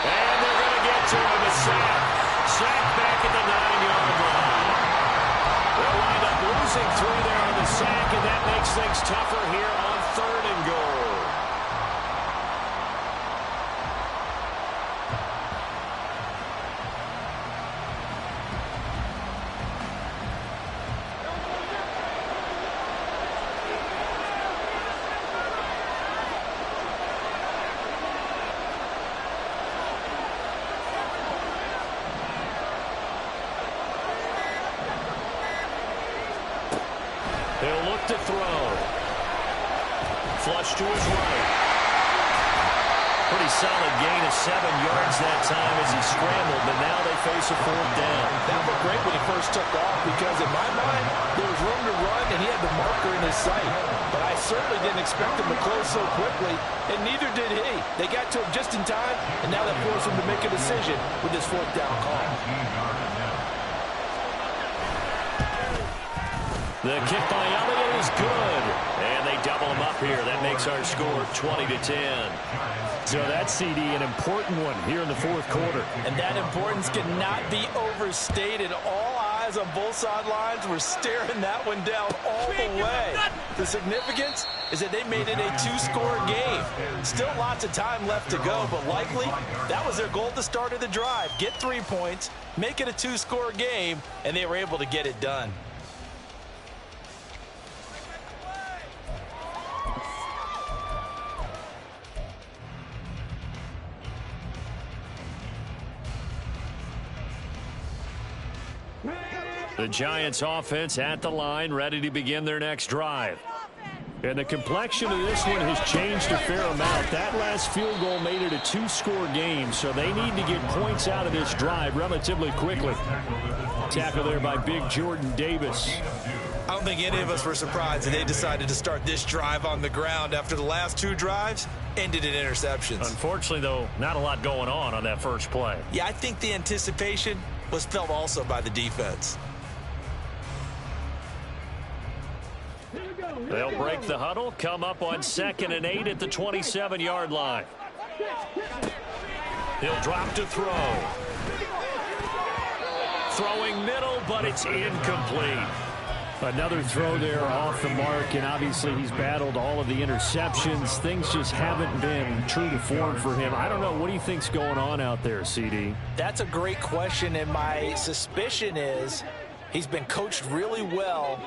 Speaker 1: And they're going to get to him. A sack. Sack back at the 9-yard line. They'll wind up losing 3 there on the sack, and that makes things tougher here on third and goal. He'll look to throw. Flush to his right. Pretty solid gain of 7 yards that time as he scrambled, but now they face a 4th down.
Speaker 2: That looked great when he first took off because in my mind, there was room to run and he had the marker in his sight. But I certainly didn't expect him to close so quickly, and neither did he. They got to him just in time, and now that forced him to make a decision with this 4th down call.
Speaker 1: The kick by Elliott is good. And they double him up here. That makes our score 20-10.
Speaker 5: So that's, CD, an important one here in the 4th quarter.
Speaker 2: And that importance cannot be overstated. All eyes on both sidelines were staring that one down all the way. The significance is that they made it a 2-score game. Still lots of time left to go, but likely that was their goal at the start of the drive. Get 3 points, make it a 2-score game, and they were able to get it done.
Speaker 1: The Giants offense at the line, ready to begin their next drive. And the complexion of this one has changed a fair amount. That last field goal made it a 2-score game, so they need to get points out of this drive relatively quickly. Tackle there by big Jordan Davis.
Speaker 2: I don't think any of us were surprised that they decided to start this drive on the ground after the last 2 drives ended in interceptions.
Speaker 1: Unfortunately, though, not a lot going on that first play.
Speaker 2: Yeah, I think the anticipation was felt also by the defense.
Speaker 1: They'll break the huddle, come up on 2nd and 8 at the 27-yard line. He'll drop to throw. Throwing middle, but it's incomplete.
Speaker 5: Another throw there off the mark, and obviously he's battled all of the interceptions. Things just haven't been true to form for him. I don't know. What do you think's going on out there, CD?
Speaker 2: That's a great question, and my suspicion is he's been coached really well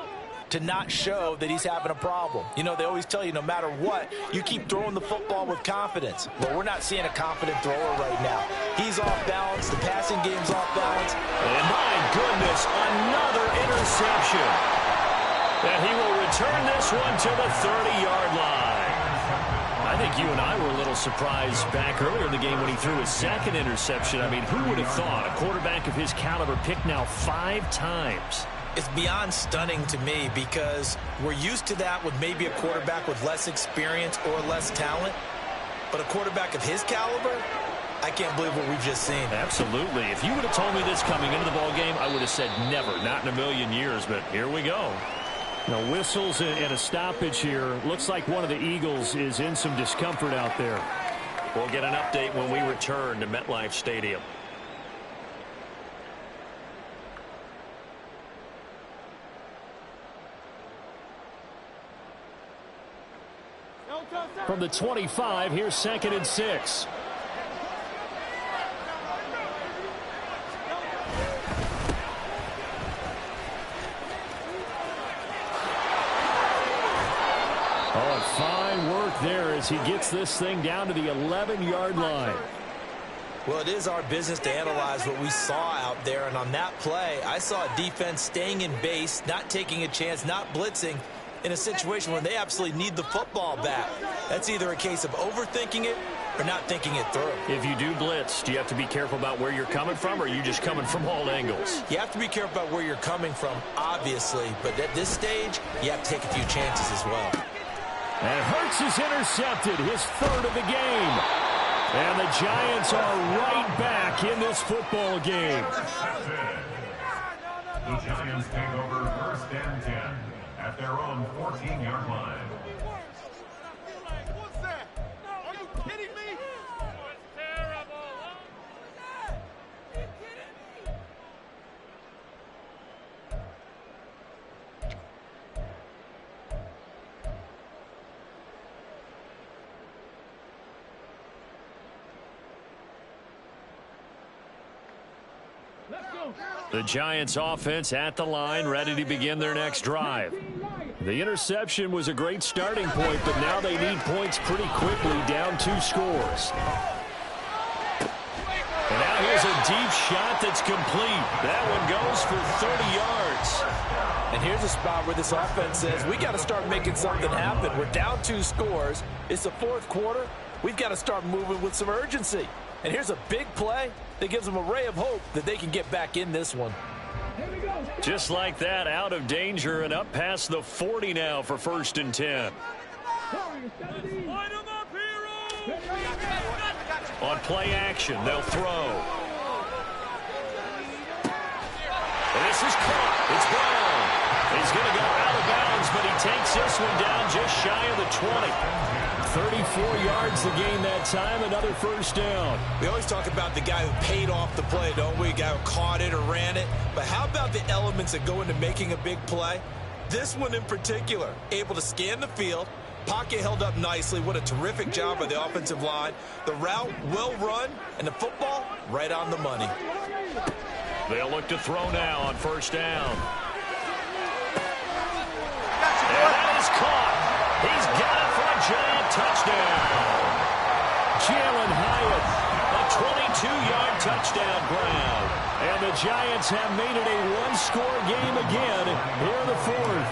Speaker 2: to not show that he's having a problem. You know, they always tell you no matter what, you keep throwing the football with confidence. Well, we're not seeing a confident thrower right now. He's off balance. The passing game's off balance.
Speaker 1: And my goodness, another interception. And he will return this one to the 30-yard line. I think you and I were a little surprised back earlier in the game when he threw his 2nd interception. I mean, who would have thought a quarterback of his caliber picked now 5 times?
Speaker 2: It's beyond stunning to me because we're used to that with maybe a quarterback with less experience or less talent. But a quarterback of his caliber, I can't believe what we've just seen.
Speaker 1: Absolutely. If you would have told me this coming into the ball game, I would have said never, not in a million years. But here we go.
Speaker 5: Now, whistles and a stoppage here. Looks like one of the Eagles is in some discomfort out there.
Speaker 1: We'll get an update when we return to MetLife Stadium.
Speaker 5: From the 25, here's 2nd and 6. Oh, and fine work there as he gets this thing down to the 11-yard line.
Speaker 2: Well, it is our business to analyze what we saw out there, and on that play, I saw a defense staying in base, not taking a chance, not blitzing in a situation where they absolutely need the football back. That's either a case of overthinking it or not thinking it through.
Speaker 5: If you do blitz, do you have to be careful about where you're coming from, or are you just coming from all angles?
Speaker 2: You have to be careful about where you're coming from, obviously, but at this stage, you have to take a few chances as well.
Speaker 5: And Hurts is intercepted, his third of the game. And the Giants are right back in this football game.
Speaker 3: The Giants take over first and 10 at their own 14-yard line.
Speaker 4: What's that? Are you kidding me?
Speaker 5: The Giants offense at the line, ready to begin their next drive. The interception was a great starting point, but now they need points pretty quickly, down 2 scores. And now here's a deep shot that's complete. That one goes for 30 yards.
Speaker 2: And here's a spot where this offense says, we got to start making something happen. We're down 2 scores. It's the fourth quarter. We've got to start moving with some urgency. And here's a big play that gives them a ray of hope that they can get back in this one.
Speaker 5: Just like that, out of danger and up past the 40 now for first and 10. On play action, they'll throw. And this is caught. It's Brown. He's going to go out of bounds, but he takes this one down just shy of the 20. 34 yards to gain that time, another first down.
Speaker 2: We always talk about the guy who paid off the play, don't we? The guy who caught it or ran it. But how about the elements that go into making a big play? This one in particular, able to scan the field, pocket held up nicely. What a terrific job by the offensive line. The route well run, and the football right on the money.
Speaker 5: They'll look to throw now on first down. And that is caught. He's got it for a giant touchdown. Jalen Hyatt, a 22-yard touchdown Brown. And the Giants have made it a one-score game again here in the fourth.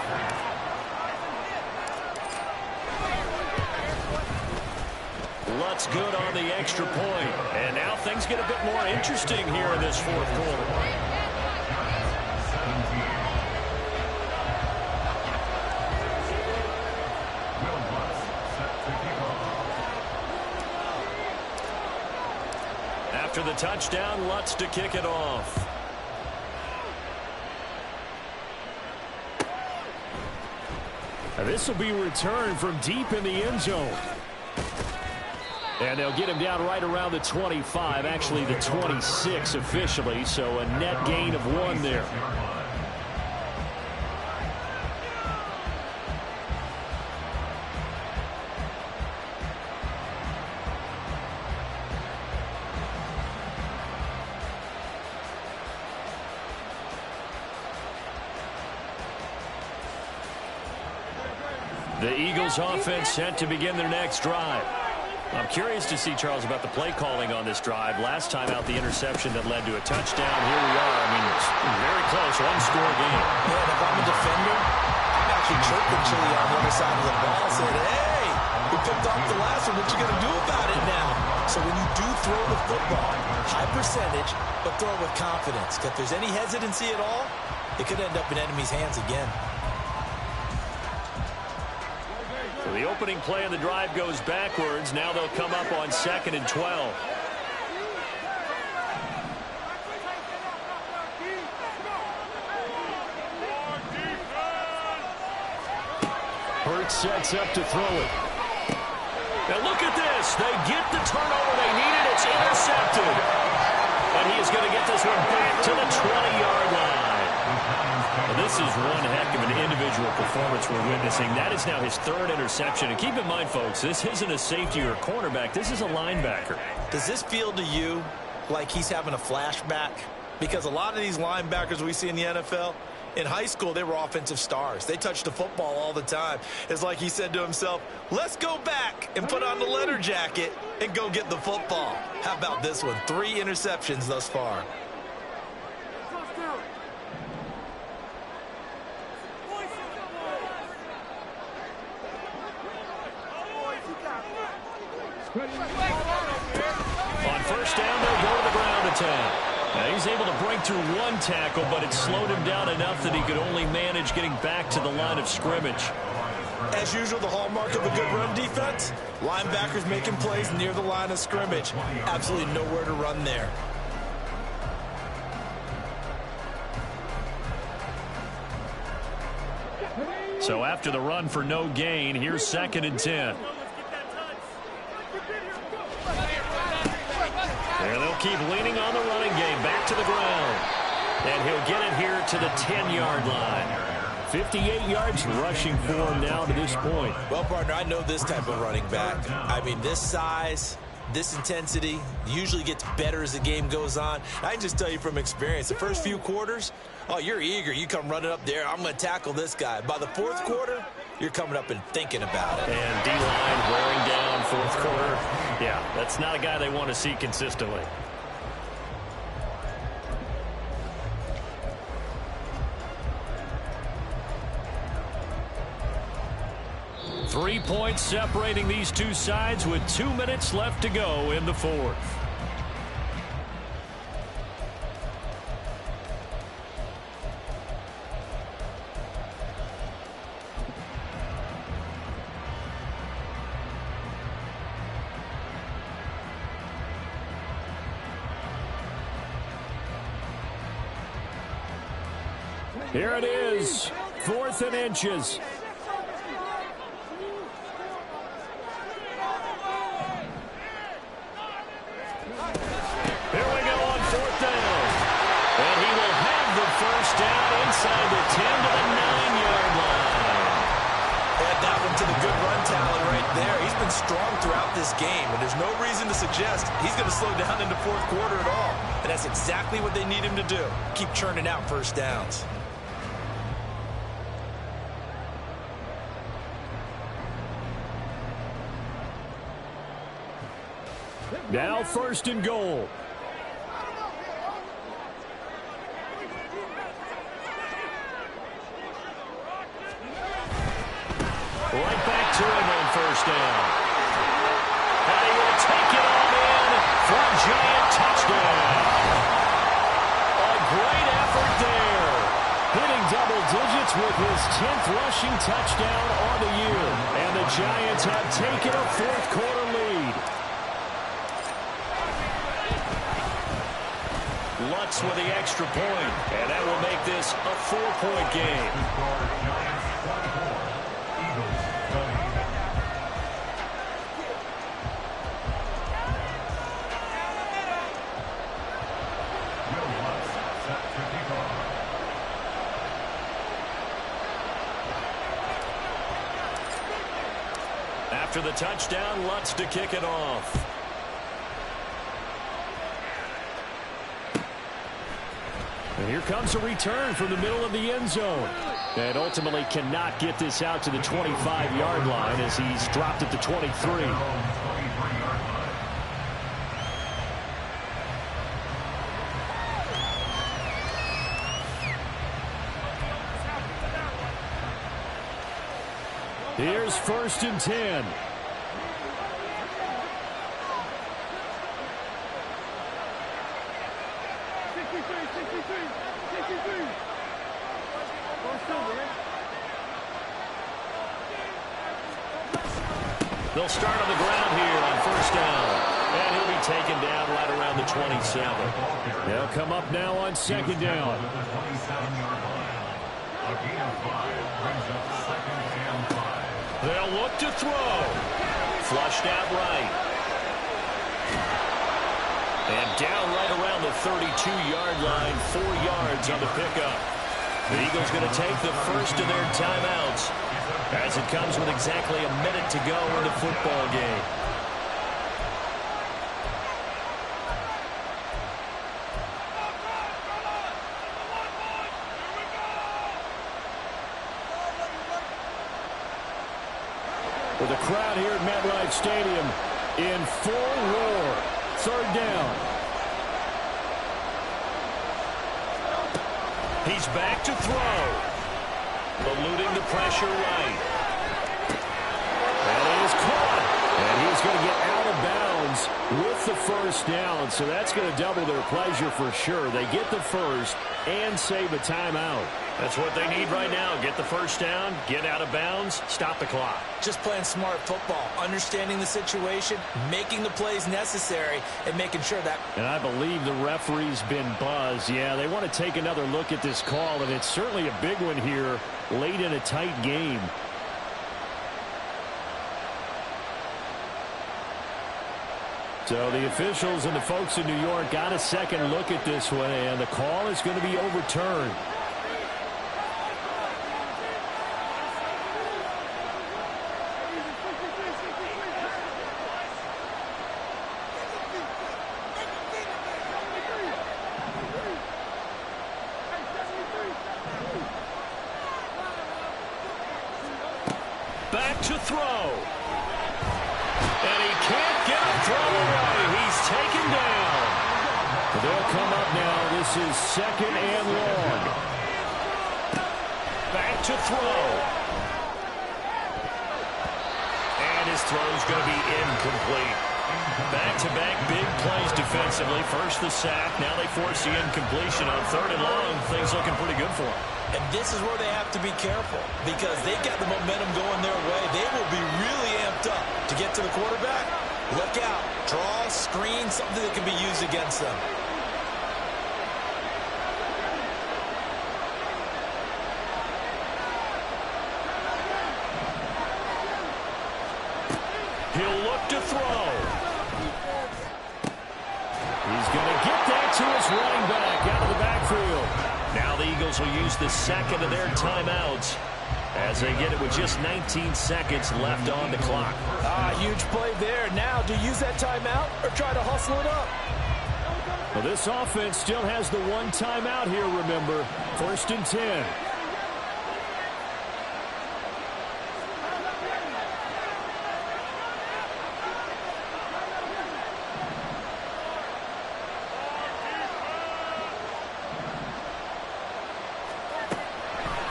Speaker 5: Lutz good on the extra point. And now things get a bit more interesting here in this fourth quarter. After the touchdown, Lutz to kick it off. Now this will be returned from deep in the end zone. And they'll get him down right around the 25, actually the 26 officially, so a net gain of 1 there. The Eagles offense set to begin their next drive. I'm curious to see, Charles, about the play calling on this drive. Last time out, the interception that led to a touchdown. Here we are. I mean, it's very close, one-score game.
Speaker 2: Yeah, and if I'm a defender, I'm actually chirping Chili on the other side of the ball. Said, hey, we picked off the last one. What you going to do about it now? So when you do throw the football, high percentage, but throw it with confidence. If there's any hesitancy at all, it could end up in enemy's hands again.
Speaker 5: So the opening play of the drive goes backwards. Now they'll come up on 2nd and 12. Hurts sets up to throw it. Now look at this. They get the turnover they needed. It's intercepted. And he is going to get this one back to the 20-yard line. Well, this is one heck of an individual performance we're witnessing. That is now his 3rd interception. And keep in mind, folks, this isn't a safety or a cornerback. This is a linebacker.
Speaker 2: Does this feel to you like he's having a flashback? Because a lot of these linebackers we see in the NFL, In high school, they were offensive stars. They touched the football all the time. It's like he said to himself, let's go back and put on the leather jacket and go get the football. How about this one? 3 interceptions thus far.
Speaker 1: On first down, they'll go to the ground attack. Now, he's able to break through 1 tackle, but it slowed him down enough that he could only manage getting back to the line of scrimmage.
Speaker 2: As usual, the hallmark of a good run defense, linebackers making plays near the line of scrimmage. Absolutely nowhere to run there.
Speaker 1: So after the run for no gain, here's 2nd and 10. And they'll keep leaning on the running game. Back to the ground. And he'll get it here to the 10-yard line. 58 yards rushing for him now to this point.
Speaker 2: Well, partner, I know this type of running back. I mean, this size, this intensity usually gets better as the game goes on. I can just tell you from experience, the first few quarters, oh, you're eager. You come running up there. I'm going to tackle this guy. By the 4th quarter, you're coming up and thinking about it.
Speaker 1: And D-line wearing down 4th quarter. Yeah, that's not a guy they want to see consistently. Three points separating these two sides with 2 minutes left to go in the 4th. Here it is, 4th and inches. Here we go on 4th down. And he will have the first down inside the 10 to the 9-yard line.
Speaker 2: Add that one to the good run tally right there. He's been strong throughout this game, and there's no reason to suggest he's going to slow down in the 4th quarter at all. And that's exactly what they need him to do. Keep churning out first downs.
Speaker 1: Now 1st and goal. Right back to him on 1st down. And he will take it on in for a giant touchdown. A great effort there. Hitting double digits with his 10th rushing touchdown on the year. And the Giants have taken a 4th quarter lead. Lutz with the extra point, and that will make this a 4-point game. After the touchdown, Lutz to kick it off. And here comes a return from the middle of the end zone. And ultimately cannot get this out to the 25-yard line as he's dropped at the 23. Here's 1st and 10. They'll start on the ground here on 1st down. And he'll be taken down right around the 27. They'll come up now on 2nd down. They'll look to throw. Flushed out right. And down right around the 32-yard line, 4 yards on the pickup. The Eagles going to take the first of their timeouts as it comes with exactly a minute to go in the football game.
Speaker 5: crowd here at MetLife Stadium in full roar. Third down. He's back to throw. Eluding the pressure right. That is caught. And he's going to get out of bounds with the first down. So that's going to double their pleasure for sure. They get the first and save a timeout. That's what they need right now. Get the first down, get out of bounds, stop the clock.
Speaker 2: Just playing smart football, understanding the situation, making the plays necessary, and making sure that...
Speaker 5: And I believe the referee's been buzzed. Yeah, they want to take another look at this call, and it's certainly a big one here late in a tight game. So the officials and the folks in New York got a second look at this one, and the call is going to be overturned. Back to throw. And he can't get a throw away. He's taken down. They'll come up now. This is second and long. Back to throw. And his throw's going to be incomplete. Back-to-back big plays defensively. First the sack. Now they force the incompletion on third and long. Things looking pretty good for them.
Speaker 2: And this is where they have to be careful because they've got the momentum going their way. They will be really amped up to get to the quarterback. Look out. Draw, screen, something that can be used against them.
Speaker 5: He'll look to throw. He's going to get that to his running back out of the backfield. Now the Eagles will use the second of their timeouts as they get it with just 19 seconds left on the clock.
Speaker 2: Huge play there. Now, do you use that timeout or try to hustle it up?
Speaker 5: Well, this offense still has the one timeout here, remember. First and 10.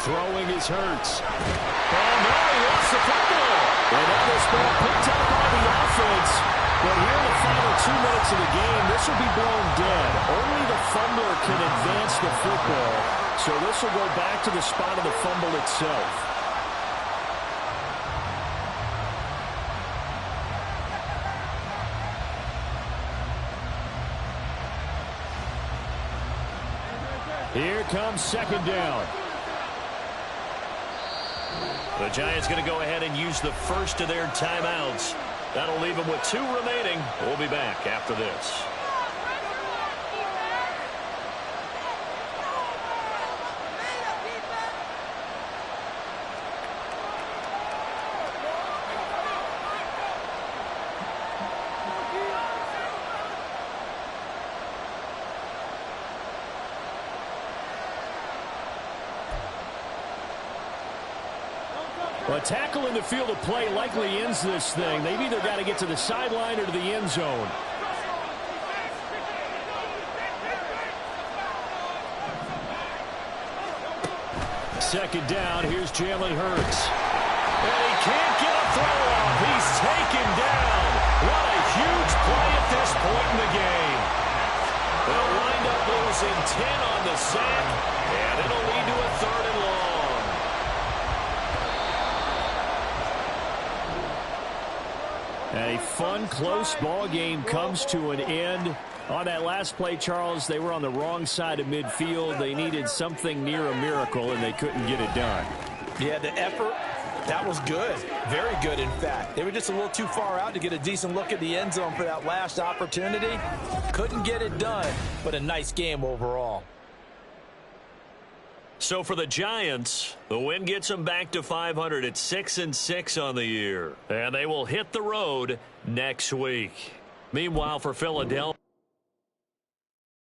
Speaker 5: Throwing is Hurts. And now he lost the football. And that is ball picked up by the offense. But here in the final 2 minutes of the game, this will be blown dead. Only the fumbler can advance the football. So this will go back to the spot of the fumble itself. Here comes second down. The Giants going to go ahead and use the first of their timeouts. That'll leave them with 2 remaining. We'll be back after this. A tackle in the field of play likely ends this thing. They've either got to get to the sideline or to the end zone. Second down, here's Jalen Hurts. And he can't get a throw off. He's taken down. What a huge play at this point in the game. They'll wind up losing 10 on the sack, and it'll lead to a third and long. A fun, close ball game comes to an end. On that last play, Charles, they were on the wrong side of midfield. They needed something near a miracle, and they couldn't get it done.
Speaker 2: Yeah, the effort, that was good. Very good, in fact. They were just a little too far out to get a decent look at the end zone for that last opportunity. Couldn't get it done, but a nice game overall.
Speaker 1: So for the Giants, the win gets them back to 500 at 6-6 on the year. And they will hit the road next week. Meanwhile, for Philadelphia.